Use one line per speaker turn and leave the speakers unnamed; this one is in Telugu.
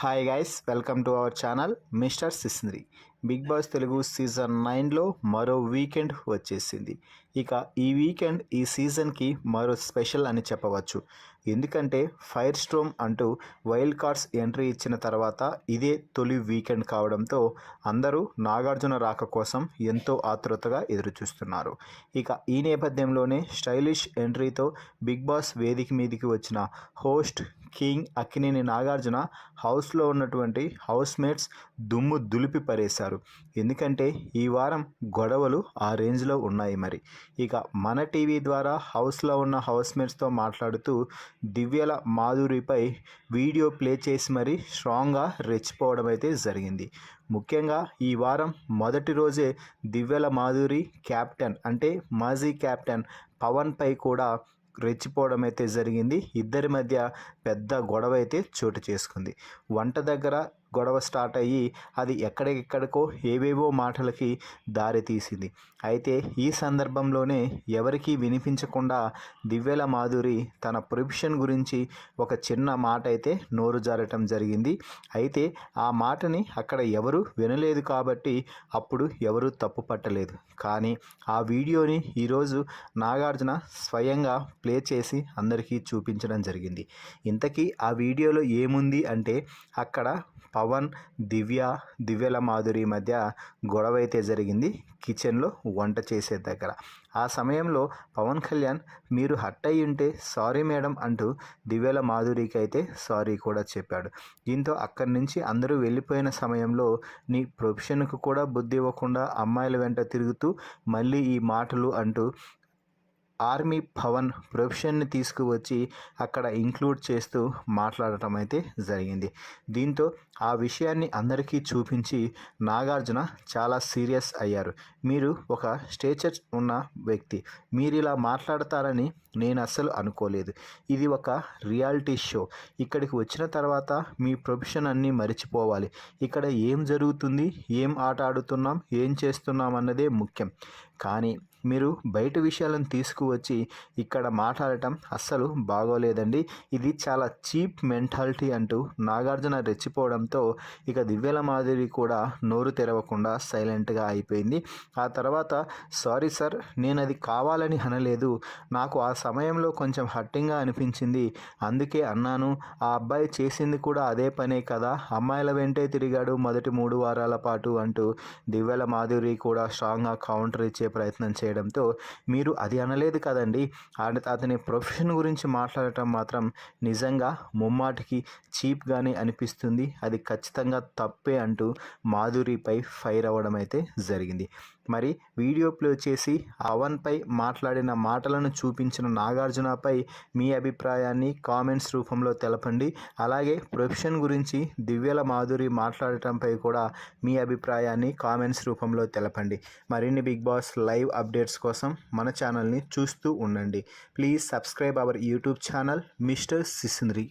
Hi guys, welcome to our channel mister సిస్నరీ. బిగ్ బాస్ తెలుగు సీజన్ 9లో మరో వీకెండ్ వచ్చేసింది. ఇక ఈ వీకెండ్ ఈ సీజన్కి మరో స్పెషల్ అని చెప్పవచ్చు. ఎందుకంటే ఫైర్ స్ట్రోమ్ అంటూ వైల్డ్ కార్డ్స్ ఎంట్రీ ఇచ్చిన తర్వాత ఇదే తొలి వీకెండ్ కావడంతో అందరూ నాగార్జున రాక కోసం ఎంతో ఆతృతగా ఎదురుచూస్తున్నారు. ఇక ఈ నేపథ్యంలోనే స్టైలిష్ ఎంట్రీతో బిగ్ బాస్ వేదిక మీదికి వచ్చిన హోస్ట్ కింగ్ అక్కినేని నాగార్జున హౌస్లో ఉన్నటువంటి హౌస్ మేట్స్ దుమ్ము దులిపి పరేశారు. ఎందుకంటే ఈ వారం గొడవలు ఆ రేంజ్లో ఉన్నాయి. మరి ఇక మన టీవీ ద్వారా హౌస్లో ఉన్న హౌస్ మేట్స్తో మాట్లాడుతూ దివ్యల మాధురిపై వీడియో ప్లే చేసి మరీ స్ట్రాంగ్గా రెచ్చిపోవడం అయితే జరిగింది. ముఖ్యంగా ఈ వారం మొదటి రోజే దివ్యల మాధురి క్యాప్టెన్ అంటే మాజీ క్యాప్టెన్ పవన్పై కూడా రెచ్చిపోవడం అయితే జరిగింది. ఇద్దరి మధ్య పెద్ద గొడవ అయితే చోటు చేసుకుంది. వంట దగ్గర గొడవ స్టార్ట్ అయ్యి అది ఎక్కడికెక్కడికో ఏవేవో మాటలకి దారి తీసింది. అయితే ఈ సందర్భంలోనే ఎవరికీ వినిపించకుండా దివ్యల మాధురి తన ప్రొఫెషన్ గురించి ఒక చిన్న మాట అయితే నోరు జారటం జరిగింది. అయితే ఆ మాటని అక్కడ ఎవరు వినలేదు కాబట్టి అప్పుడు ఎవరు తప్పు పట్టలేదు. కానీ ఆ వీడియోని ఈరోజు నాగార్జున స్వయంగా ప్లే చేసి అందరికీ చూపించడం జరిగింది. ఇంతకీ ఆ వీడియోలో ఏముంది అంటే అక్కడ పవన్ దివ్యల మాధురి మధ్య గొడవ అయితే జరిగింది కిచెన్లో వంట చేసే దగ్గర. ఆ సమయంలో పవన్ కళ్యాణ్ మీరు హట్ అయ్యి ఉంటే సారీ మేడం అంటూ దివ్యల మాధురికి అయితే సారీ కూడా చెప్పాడు. దీంతో అక్కడి నుంచి అందరూ వెళ్ళిపోయిన సమయంలో నీ ప్రొఫెషన్కు కూడా బుద్ధి ఇవ్వకుండా అమ్మాయిల వెంట తిరుగుతూ మళ్ళీ ఈ మాటలు అంటూ ఆర్మీ పవన్ ప్రొఫెషన్ని తీసుకువచ్చి అక్కడ ఇంక్లూడ్ చేస్తూ మాట్లాడటం అయితే జరిగింది. దీంతో ఆ విషయాన్ని అందరికీ చూపించి నాగార్జున చాలా సీరియస్ అయ్యారు. మీరు ఒక స్టేచర్ ఉన్న వ్యక్తి, మీరు ఇలా మాట్లాడతారని నేను అస్సలు అనుకోలేదు. ఇది ఒక రియాలిటీ షో. ఇక్కడికి వచ్చిన తర్వాత మీ ప్రొఫెషన్ అన్నీ మర్చిపోవాలి. ఇక్కడ ఏం జరుగుతుంది, ఏం ఆట ఆడుతున్నాం, ఏం చేస్తున్నాం అన్నదే ముఖ్యం. కానీ మీరు బయట విషయాలను తీసుకువచ్చి ఇక్కడ మాట్లాడటం అస్సలు బాగోలేదండి. ఇది చాలా చీప్ మెంటాలిటీ అంటూ నాగార్జున రెచ్చిపోవడంతో ఇక దివ్యల మాధురి కూడా నోరు తెరవకుండా సైలెంట్గా అయిపోయింది. ఆ తర్వాత సారీ సార్, నేను అది కావాలని అనలేదు, నాకు ఆ సమయంలో కొంచెం హట్టింగ్గా అనిపించింది, అందుకే అన్నాను. ఆ అబ్బాయి చేసింది కూడా అదే పనే కదా, అమ్మాయిల వెంటే తిరిగాడు మొదటి 3 వారాల పాటు అంటూ దివ్యల మాధురి కూడా స్ట్రాంగ్గా కౌంటర్ ఇచ్చే ప్రయత్నం చేయడంతో మీరు అది అనలేదు కదండి, అతని ప్రొఫెషన్ గురించి మాట్లాడటం మాత్రం నిజంగా ముమ్మాటికి చీప్గానే అనిపిస్తుంది, అది ఖచ్చితంగా తప్పే అంటూ మాధురిపై ఫైర్ అవ్వడం అయితే జరిగింది. మరి వీడియో ప్లే చేసి పవన్పై మాట్లాడిన మాటలను చూపించిన నాగార్జునపై మీ అభిప్రాయాన్ని కామెంట్స్ రూపంలో తెలపండి. అలాగే ప్రొఫెషన్ గురించి దివ్యల మాధురి మాట్లాడటంపై కూడా మీ అభిప్రాయాన్ని కామెంట్స్ రూపంలో తెలపండి. మరిన్ని బిగ్ బాస్ లైవ్ అప్డేట్స్ కోసం మన ఛానల్ని చూస్తూ ఉండండి. Please subscribe our YouTube channel mister సిస్నరీ.